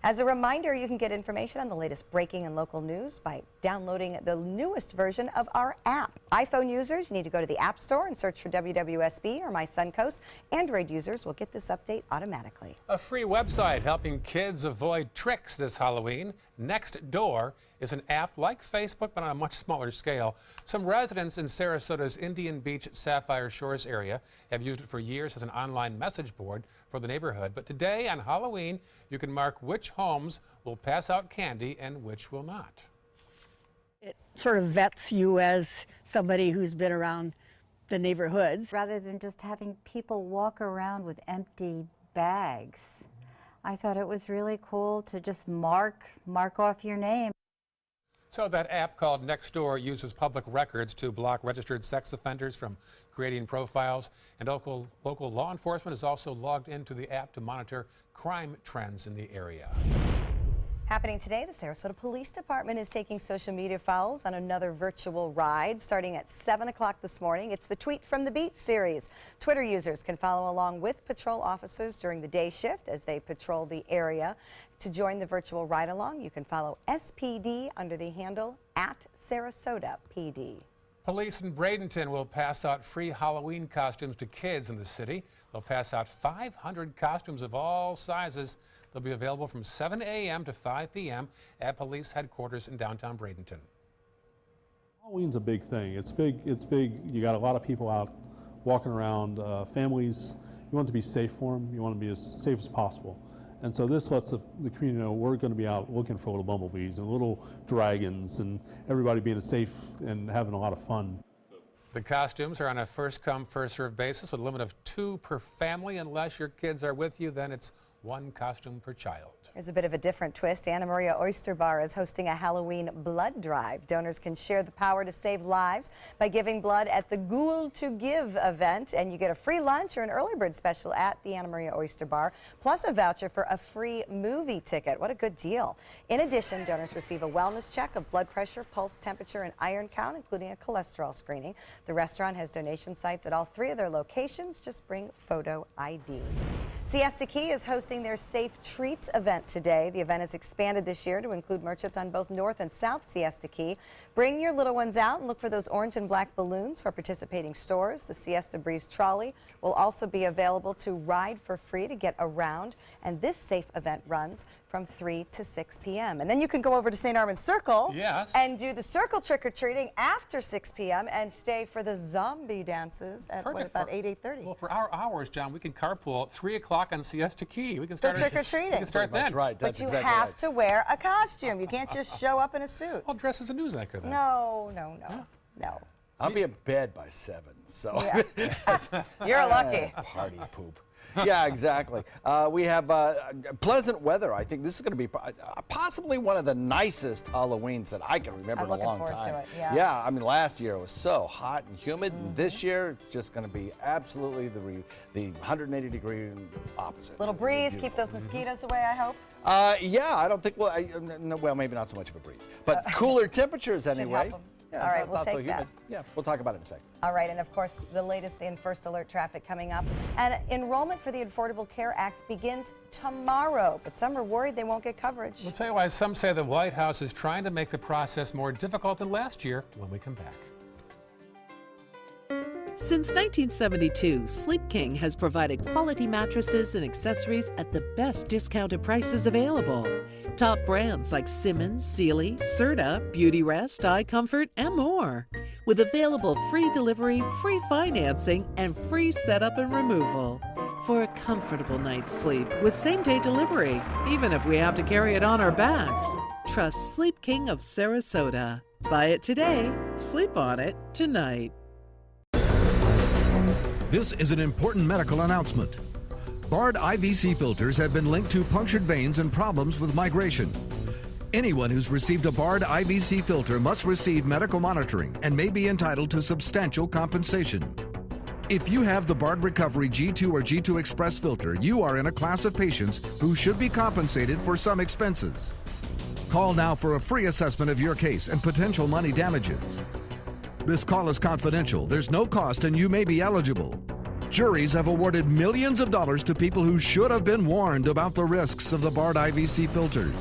As a reminder, you can get information on the latest breaking and local news by downloading the newest version of our app. iPhone users, you need to go to the App Store and search for WWSB or My Suncoast. Android users will get this update automatically. A free website helping kids avoid tricks this Halloween. Next Door is an app like Facebook, but on a much smaller scale. Some residents in Sarasota's Indian Beach Sapphire Shores area have used it for years as an online message board for the neighborhood. But today on Halloween, you can mark which homes will pass out candy and which will not. It sort of vets you as somebody who's been around the neighborhoods. Rather than just having people walk around with empty bags, I thought it was really cool to just mark off your name. So that app called Nextdoor uses public records to block registered sex offenders from creating profiles, and local law enforcement is also logged into the app to monitor crime trends in the area. Happening today, the Sarasota Police Department is taking social media follows on another virtual ride starting at 7 o'clock this morning. It's the Tweet from the Beat series. Twitter users can follow along with patrol officers during the day shift as they patrol the area. To join the virtual ride along, you can follow SPD under the handle @SarasotaPD. Police in Bradenton will pass out free Halloween costumes to kids in the city. They'll pass out 500 costumes of all sizes. They'll be available from 7 a.m. to 5 p.m. at police headquarters in downtown Bradenton. Halloween's a big thing. It's big. You got a lot of people out walking around, families. You want to be safe for them. You want to be as safe as possible. And so this lets the community know we're going to be out looking for little bumblebees and little dragons and everybody being safe and having a lot of fun. The costumes are on a first-come, first-served basis with a limit of 2 per family. Unless your kids are with you, then it's 1 costume per child. Here's a bit of a different twist. Anna Maria Oyster Bar is hosting a Halloween blood drive. Donors can share the power to save lives by giving blood at the Ghoul to Give event, and you get a free lunch or an early bird special at the Anna Maria Oyster Bar, plus a voucher for a free movie ticket. What a good deal. In addition, donors receive a wellness check of blood pressure, pulse, temperature, and iron count, including a cholesterol screening. The restaurant has donation sites at all 3 of their locations. Just bring photo ID. Siesta Key is hosting their Safe Treats event today. The event has expanded this year to include merchants on both North and South Siesta Key. Bring your little ones out and look for those orange and black balloons for participating stores. The Siesta Breeze trolley will also be available to ride for free to get around, and this safe event runs from 3 to 6 p.m. And then you can go over to St. Armand's Circle and do the circle trick-or-treating after 6 p.m. and stay for the zombie dances at about 8:30. Well, for our hours, John, we can carpool 3 o'clock on Siesta Key. We can start trick-or-treating. We can start then. Right. But you have to wear a costume. You can't just show up in a suit. I'll dress as a news anchor then. No. I'll be in bed by 7, so. You're lucky. Party poop. Yeah, exactly. We have pleasant weather. I think this is going to be possibly one of the nicest Halloweens that I can remember in a long time. To it, yeah, I mean, last year it was so hot and humid, and this year it's just going to be absolutely the 180-degree opposite. Little breeze, keep those mosquitoes away, I hope. Yeah, I don't think, well, maybe not so much of a breeze, but cooler temperatures anyway. Yeah, all right, we'll take that. Yeah, we'll talk about it in a second. All right, and of course, the latest in First Alert traffic coming up. And enrollment for the Affordable Care Act begins tomorrow, but some are worried they won't get coverage. We'll tell you why some say the White House is trying to make the process more difficult than last year when we come back. Since 1972, Sleep King has provided quality mattresses and accessories at the best discounted prices available. Top brands like Simmons, Sealy, Serta, Beauty Rest, iComfort, and more. With available free delivery, free financing, and free setup and removal. For a comfortable night's sleep with same-day delivery, even if we have to carry it on our backs. Trust Sleep King of Sarasota. Buy it today, sleep on it tonight. This is an important medical announcement. Bard IVC filters have been linked to punctured veins and problems with migration. Anyone who's received a Bard IVC filter must receive medical monitoring and may be entitled to substantial compensation. If you have the Bard Recovery G2 or G2 Express filter, you are in a class of patients who should be compensated for some expenses. Call now for a free assessment of your case and potential money damages. This call is confidential. There's no cost and you may be eligible. Juries have awarded millions of dollars to people who should have been warned about the risks of the Bard IVC filters.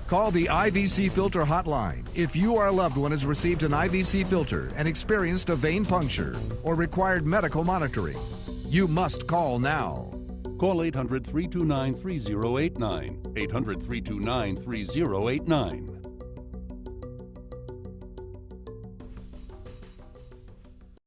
Call the IVC Filter Hotline if you or a loved one has received an IVC filter and experienced a vein puncture or required medical monitoring. You must call now. Call 800-329-3089. 800-329-3089.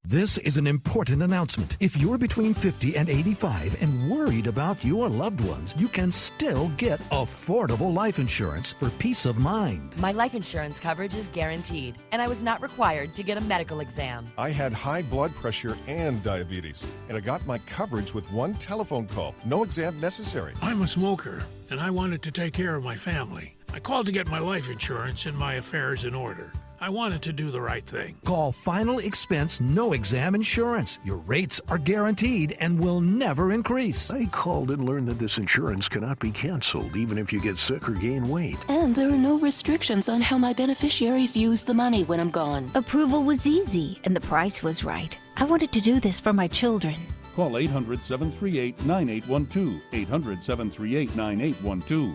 This is an important announcement. If you're between 50 and 85 and worried about your loved ones, you can still get affordable life insurance for peace of mind. My life insurance coverage is guaranteed, and I was not required to get a medical exam. I had high blood pressure and diabetes, and I got my coverage with one telephone call. No exam necessary. I'm a smoker, and I wanted to take care of my family. I called to get my life insurance and my affairs in order. I wanted to do the right thing. Call Final Expense No Exam Insurance. Your rates are guaranteed and will never increase. I called and learned that this insurance cannot be canceled even if you get sick or gain weight. And there are no restrictions on how my beneficiaries use the money when I'm gone. Approval was easy and the price was right. I wanted to do this for my children. Call 800-738-9812. 800-738-9812.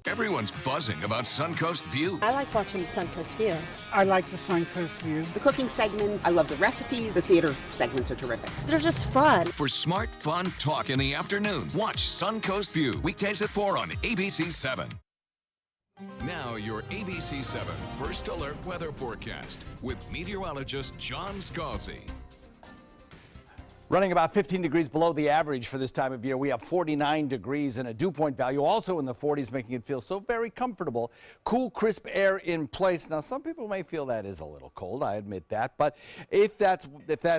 Everyone's buzzing about Suncoast View. I like watching the Suncoast View. I like the Suncoast View. The cooking segments, I love the recipes. The theater segments are terrific. They're just fun. For smart, fun talk in the afternoon, watch Suncoast View, weekdays at 4 on ABC 7. Now your ABC 7 First Alert weather forecast with meteorologist John Scalzi. Running about 15 degrees below the average for this time of year. We have 49 degrees and a dew point value also in the 40s, making it feel so very comfortable. Cool, crisp air in place. Now, some people may feel that is a little cold. I admit that. But if that's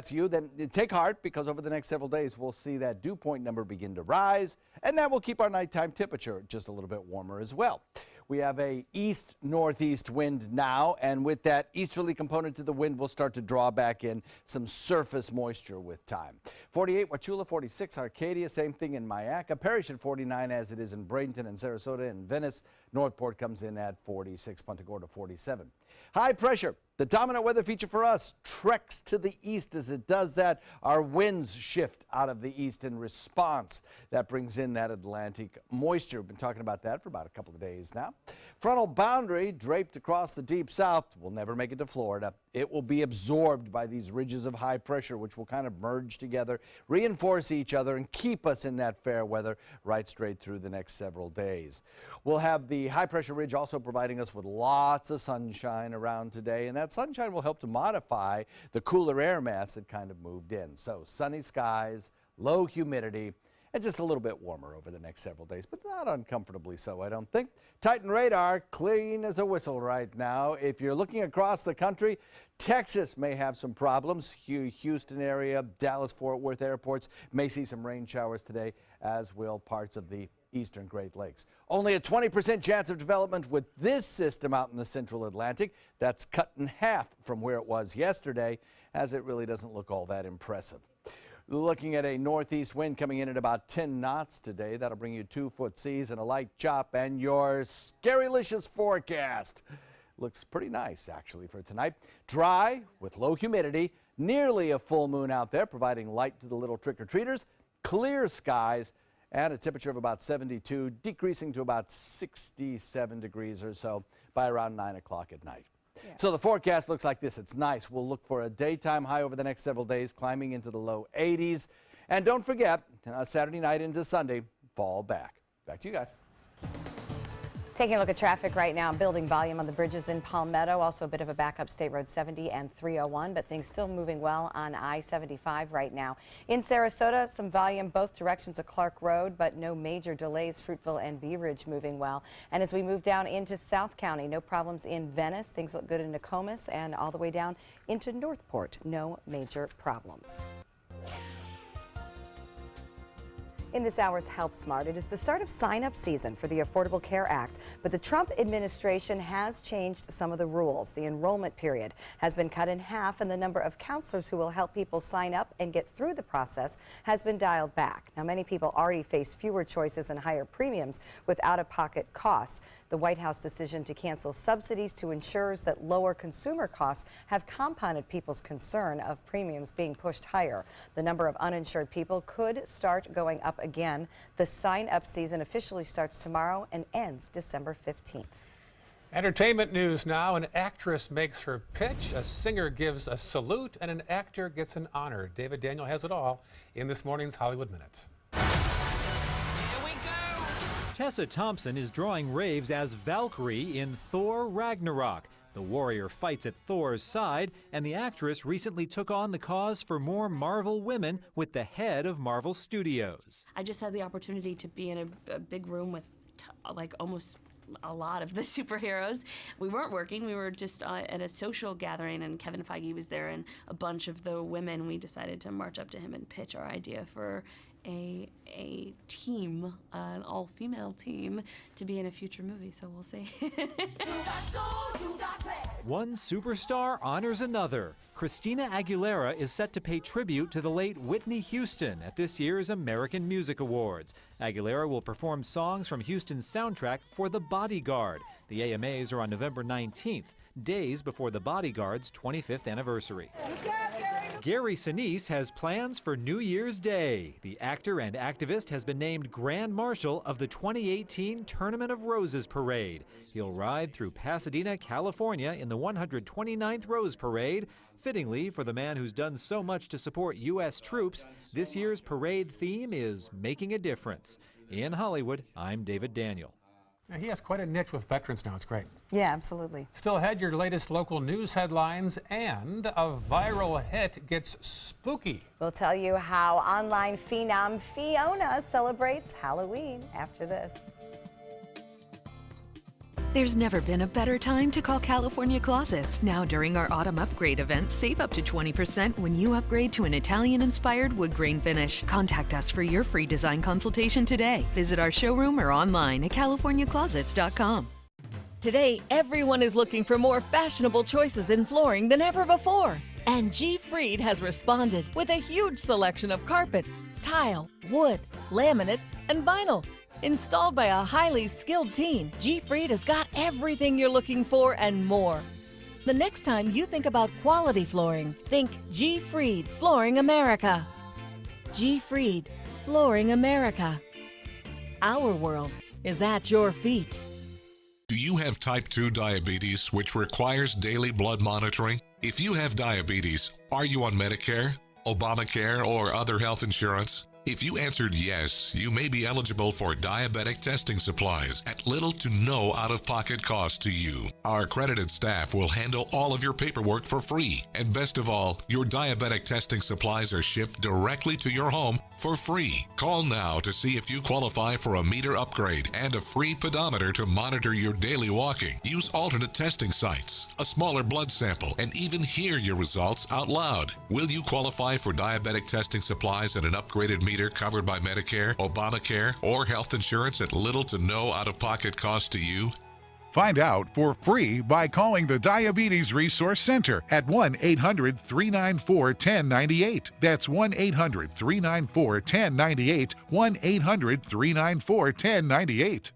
you, then take heart, because over the next several days, we'll see that dew point number begin to rise, and that will keep our nighttime temperature just a little bit warmer as well. We have a east-northeast wind now, and with that easterly component to the wind, we'll start to draw back in some surface moisture with time. 48 Wauchula, 46 Arcadia, same thing in Mayaca. Parrish at 49 as it is in Bradenton and Sarasota and Venice. Northport comes in at 46, Punta Gorda 47. High pressure, the dominant weather feature for us, treks to the east. As it does that, our winds shift out of the east in response. That brings in that Atlantic moisture. We've been talking about that for about a couple of days now. Frontal boundary draped across the deep south will never make it to Florida. It will be absorbed by these ridges of high pressure, which will kind of merge together, reinforce each other, and keep us in that fair weather right straight through the next several days. We'll have the high pressure ridge also providing us with lots of sunshine around today, and that sunshine will help to modify the cooler air mass that kind of moved in. So sunny skies, low humidity, and just a little bit warmer over the next several days, but not uncomfortably so, I don't think. Titan radar, clean as a whistle right now. If you're looking across the country, Texas may have some problems. Houston area, Dallas, Fort Worth airports may see some rain showers today, as will parts of the eastern Great Lakes. Only a 20% chance of development with this system out in the central Atlantic. That's cut in half from where it was yesterday, as it really doesn't look all that impressive. Looking at a northeast wind coming in at about 10 knots today. That'll bring you 2-foot seas and a light chop, and your scarylicious forecast looks pretty nice actually for tonight. Dry with low humidity, nearly a full moon out there providing light to the little trick-or-treaters, clear skies, and a temperature of about 72, decreasing to about 67 degrees or so by around 9 o'clock at night. Yeah. So the forecast looks like this. It's nice. We'll look for a daytime high over the next several days, climbing into the low 80s. And don't forget, Saturday night into Sunday, fall back. Back to you guys. Taking a look at traffic right now, building volume on the bridges in Palmetto, also a bit of a backup State Road 70 and 301, but things still moving well on I-75 right now. In Sarasota, some volume both directions of Clark Road, but no major delays. Fruitville and Bee Ridge moving well. And as we move down into South County, no problems in Venice. Things look good in Nokomis and all the way down into Northport. No major problems. In this hour's Health Smart, it is the start of sign-up season for the Affordable Care Act, but the Trump administration has changed some of the rules. The enrollment period has been cut in half, and the number of counselors who will help people sign up and get through the process has been dialed back. Now, many people already face fewer choices and higher premiums with out-of-pocket costs. The White House decision to cancel subsidies to insurers that lower consumer costs have compounded people's concern of premiums being pushed higher. The number of uninsured people could start going up again. The sign-up season officially starts tomorrow and ends December 15th. Entertainment news now. An actress makes her pitch, a singer gives a salute, and an actor gets an honor. David Daniel has it all in this morning's Hollywood Minute. Tessa Thompson is drawing raves as Valkyrie in Thor Ragnarok. The warrior fights at Thor's side, and the actress recently took on the cause for more Marvel women with the head of Marvel Studios. I just had the opportunity to be in a big room with like almost a lot of the superheroes. We weren't working. We were just at a social gathering, and Kevin Feige was there, and a bunch of the women, we decided to march up to him and pitch our idea for a team, an all-female team, to be in a future movie. So we'll see. One superstar honors another. Christina Aguilera is set to pay tribute to the late Whitney Houston at this year's American Music Awards. Aguilera will perform songs from Houston's soundtrack for The Bodyguard. The AMAs are on November 19th, days before The Bodyguard's 25th anniversary. Gary Sinise has plans for New Year's Day. The actor and activist has been named Grand Marshal of the 2018 Tournament of Roses Parade. He'll ride through Pasadena, California in the 129th Rose Parade. Fittingly, for the man who's done so much to support U.S. troops, this year's parade theme is Making a Difference. In Hollywood, I'm David Daniel. Now, he has quite a niche with veterans now. It's great. Yeah, absolutely. Still ahead, your latest local news headlines, and a viral hit gets spooky. We'll tell you how online phenom Fiona celebrates Halloween after this. There's never been a better time to call California Closets. Now during our autumn upgrade event, save up to 20% when you upgrade to an Italian-inspired wood grain finish. Contact us for your free design consultation today. Visit our showroom or online at californiaclosets.com. Today, everyone is looking for more fashionable choices in flooring than ever before. And G. Fried has responded with a huge selection of carpets, tile, wood, laminate, and vinyl. Installed by a highly skilled team, G. Fried has got everything you're looking for and more. The next time you think about quality flooring, think G. Fried Flooring America. G. Fried Flooring America. Our world is at your feet. Do you have type 2 diabetes, which requires daily blood monitoring? If you have diabetes, are you on Medicare, Obamacare, or other health insurance? If you answered yes, you may be eligible for diabetic testing supplies at little to no out-of-pocket cost to you. Our accredited staff will handle all of your paperwork for free. And best of all, your diabetic testing supplies are shipped directly to your home for free. Call now to see if you qualify for a meter upgrade and a free pedometer to monitor your daily walking. Use alternate testing sites, a smaller blood sample, and even hear your results out loud. Will you qualify for diabetic testing supplies and an upgraded meter covered by Medicare, Obamacare, or health insurance at little to no out-of-pocket cost to you? Find out for free by calling the Diabetes Resource Center at 1-800-394-1098. That's 1-800-394-1098, 1-800-394-1098.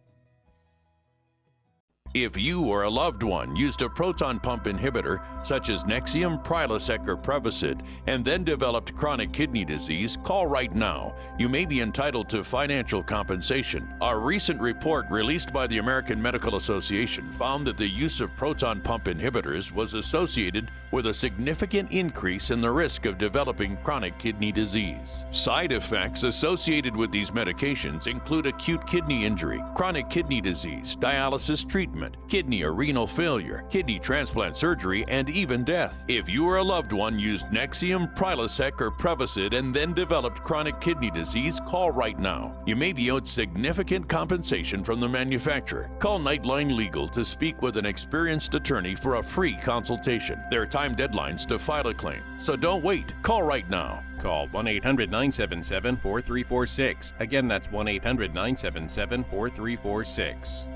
If you or a loved one used a proton pump inhibitor, such as Nexium, Prilosec, or Prevacid, and then developed chronic kidney disease, call right now. You may be entitled to financial compensation. Our recent report released by the American Medical Association found that the use of proton pump inhibitors was associated with a significant increase in the risk of developing chronic kidney disease. Side effects associated with these medications include acute kidney injury, chronic kidney disease, dialysis treatment, kidney or renal failure, kidney transplant surgery, and even death. If you or a loved one used Nexium, Prilosec, or Prevacid and then developed chronic kidney disease, call right now. You may be owed significant compensation from the manufacturer. Call Nightline Legal to speak with an experienced attorney for a free consultation. There are time deadlines to file a claim, so don't wait. Call right now. Call 1-800-977-4346. Again, that's 1-800-977-4346.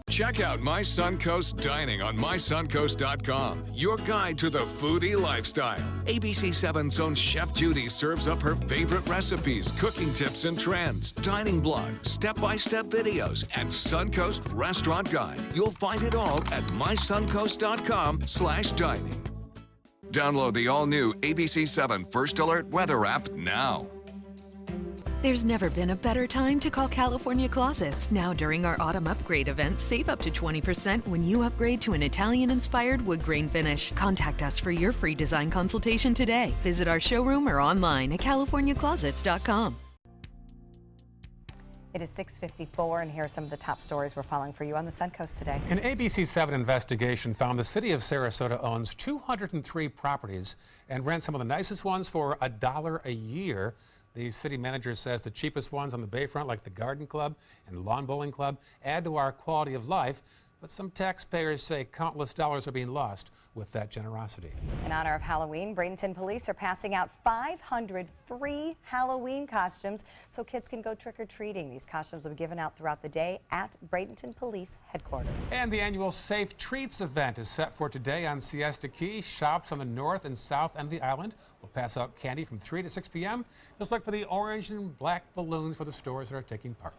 Check out My Suncoast Dining on mysuncoast.com, your guide to the foodie lifestyle. ABC 7's own Chef Judy serves up her favorite recipes, cooking tips and trends, dining blogs, step-by-step videos, and Suncoast Restaurant Guide. You'll find it all at mysuncoast.com/dining. Download the all-new ABC 7 First Alert Weather app now. There's never been a better time to call California Closets. Now during our autumn upgrade event, save up to 20% when you upgrade to an Italian-inspired wood grain finish. Contact us for your free design consultation today. Visit our showroom or online at californiaclosets.com. It is 6:54, and here are some of the top stories we're following for you on the Suncoast today. An ABC 7 investigation found the city of Sarasota owns 203 properties and rents some of the nicest ones for $1 a year. The city manager says the cheapest ones on the Bayfront, like the Garden Club and Lawn Bowling Club, add to our quality of life. But some taxpayers say countless dollars are being lost with that generosity. In honor of Halloween, Bradenton police are passing out 500 free Halloween costumes so kids can go trick-or-treating. These costumes will be given out throughout the day at Bradenton Police Headquarters. And the annual Safe Treats event is set for today on Siesta Key. Shops on the north and south end of the island will pass out candy from 3 to 6 p.m. Just look for the orange and black balloons for the stores that are taking part.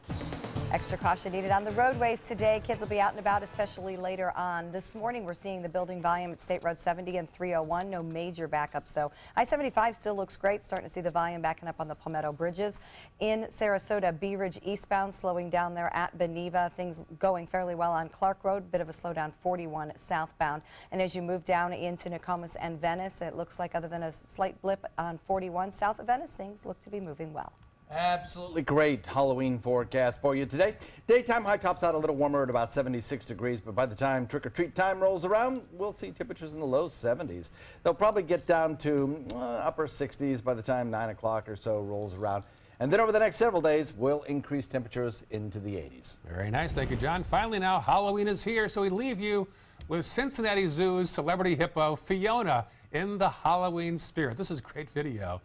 Extra caution needed on the roadways today. Kids will be out and about, especially later on. This morning, we're seeing the building volume at State Road 70 and 301. No major backups, though. I-75 still looks great. Starting to see the volume backing up on the Palmetto Bridges. In Sarasota, Bee Ridge eastbound, slowing down there at Beneva. Things going fairly well on Clark Road. Bit of a slowdown 41 southbound. And as you move down into Nokomis and Venice, it looks like other than a slight blip on 41 south of Venice, things look to be moving well. Absolutely great Halloween forecast for you today. Daytime high tops out a little warmer at about 76 degrees, but by the time trick-or-treat time rolls around, we'll see temperatures in the low 70s. They'll probably get down to upper 60s by the time 9 o'clock or so rolls around. And then over the next several days, we'll increase temperatures into the 80s. Very nice. Thank you, John. Finally now, Halloween is here, so we leave you with Cincinnati Zoo's celebrity hippo, Fiona, in the Halloween spirit. This is a great video.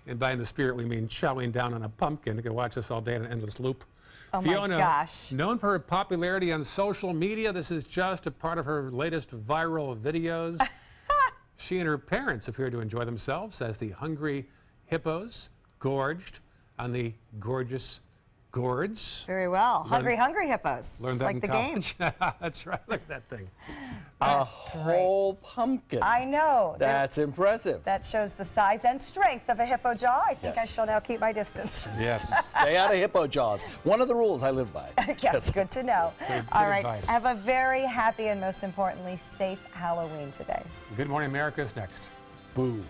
And by in the spirit, we mean chowing down on a pumpkin. You can watch this all day in an endless loop. Oh Fiona, my gosh. known for her popularity on social media, this is just a part of her latest viral videos. She and her parents appear to enjoy themselves as the hungry hippos gorged on the gorgeous gourds. Very well. Hungry hippos. Learned Just that like in the college. game. That's right. Look at that thing. A whole pumpkin. I know. That's impressive. That shows the size and strength of a hippo jaw. I think I Yes. shall now keep my distance. Yes. Stay out of hippo jaws. One of the rules I live by. Yes, good to know. Good All right. advice. Have a very happy and most importantly, safe Halloween today. Good Morning America is next. Boo.